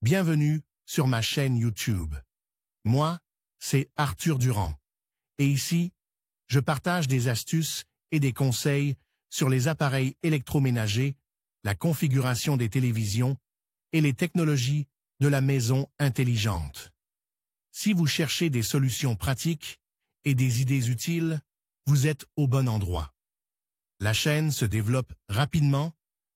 Bienvenue sur ma chaîne YouTube. Moi, c'est Arthur Durand. Et ici, je partage des astuces et des conseils sur les appareils électroménagers, la configuration des télévisions et les technologies de la maison intelligente. Si vous cherchez des solutions pratiques et des idées utiles, vous êtes au bon endroit. La chaîne se développe rapidement,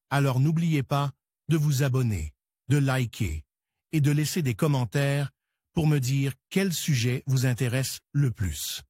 alors n'oubliez pas de vous abonner, de liker et de laisser des commentaires pour me dire quel sujet vous intéresse le plus.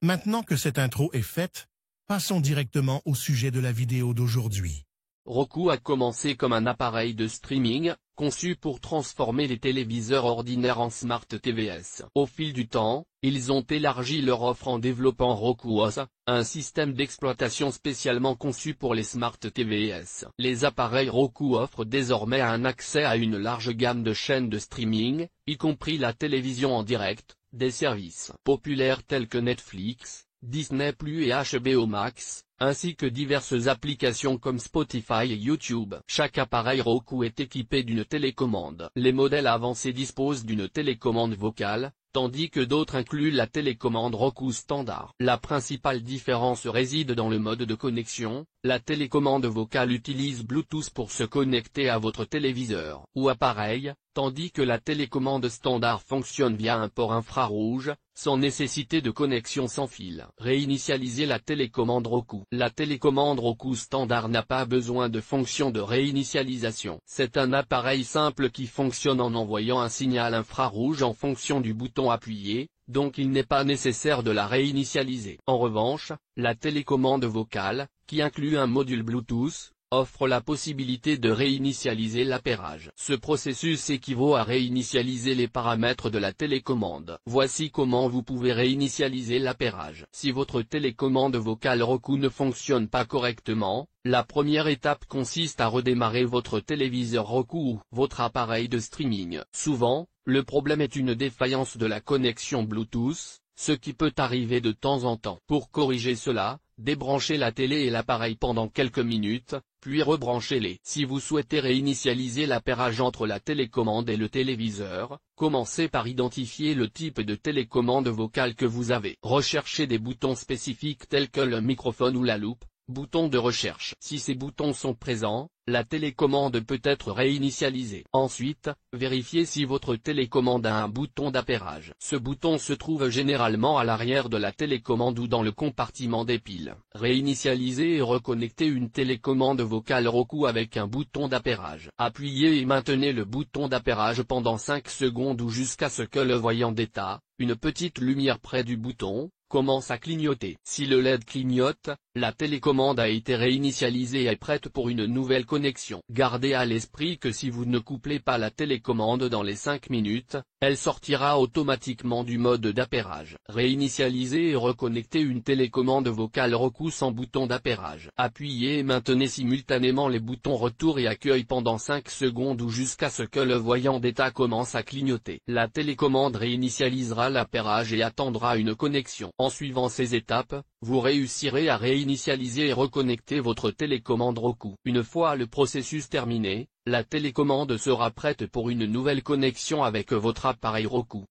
Maintenant que cette intro est faite, passons directement au sujet de la vidéo d'aujourd'hui. Roku a commencé comme un appareil de streaming, conçu pour transformer les téléviseurs ordinaires en Smart TVS. Au fil du temps, ils ont élargi leur offre en développant Roku OS, un système d'exploitation spécialement conçu pour les Smart TVS. Les appareils Roku offrent désormais un accès à une large gamme de chaînes de streaming, y compris la télévision en direct, des services populaires tels que Netflix, Disney+ et HBO Max, ainsi que diverses applications comme Spotify et YouTube. Chaque appareil Roku est équipé d'une télécommande. Les modèles avancés disposent d'une télécommande vocale, tandis que d'autres incluent la télécommande Roku standard. La principale différence réside dans le mode de connexion. La télécommande vocale utilise Bluetooth pour se connecter à votre téléviseur ou appareil, tandis que la télécommande standard fonctionne via un port infrarouge, sans nécessité de connexion sans fil. Réinitialiser la télécommande Roku. La télécommande Roku standard n'a pas besoin de fonction de réinitialisation. C'est un appareil simple qui fonctionne en envoyant un signal infrarouge en fonction du bouton appuyé, donc il n'est pas nécessaire de la réinitialiser. En revanche, la télécommande vocale, qui inclut un module Bluetooth, offre la possibilité de réinitialiser l'appairage. Ce processus équivaut à réinitialiser les paramètres de la télécommande. Voici comment vous pouvez réinitialiser l'appairage. Si votre télécommande vocale Roku ne fonctionne pas correctement, la première étape consiste à redémarrer votre téléviseur Roku ou votre appareil de streaming. Souvent, le problème est une défaillance de la connexion Bluetooth, ce qui peut arriver de temps en temps. Pour corriger cela, débranchez la télé et l'appareil pendant quelques minutes, puis rebranchez-les. Si vous souhaitez réinitialiser l'appairage entre la télécommande et le téléviseur, commencez par identifier le type de télécommande vocale que vous avez. Recherchez des boutons spécifiques tels que le microphone ou la loupe. Bouton de recherche. Si ces boutons sont présents, la télécommande peut être réinitialisée. Ensuite, vérifiez si votre télécommande a un bouton d'appairage. Ce bouton se trouve généralement à l'arrière de la télécommande ou dans le compartiment des piles. Réinitialisez et reconnectez une télécommande vocale Roku avec un bouton d'appairage. Appuyez et maintenez le bouton d'appairage pendant 5 secondes ou jusqu'à ce que le voyant d'état, une petite lumière près du bouton, commence à clignoter. Si le LED clignote, la télécommande a été réinitialisée et est prête pour une nouvelle connexion. Gardez à l'esprit que si vous ne couplez pas la télécommande dans les 5 minutes, elle sortira automatiquement du mode d'appairage. Réinitialisez et reconnectez une télécommande vocale Roku sans bouton d'appairage. Appuyez et maintenez simultanément les boutons retour et accueil pendant 5 secondes ou jusqu'à ce que le voyant d'état commence à clignoter. La télécommande réinitialisera l'appairage et attendra une connexion. En suivant ces étapes, vous réussirez à réinitialiser et reconnecter votre télécommande Roku. Une fois le processus terminé, la télécommande sera prête pour une nouvelle connexion avec votre appareil Roku.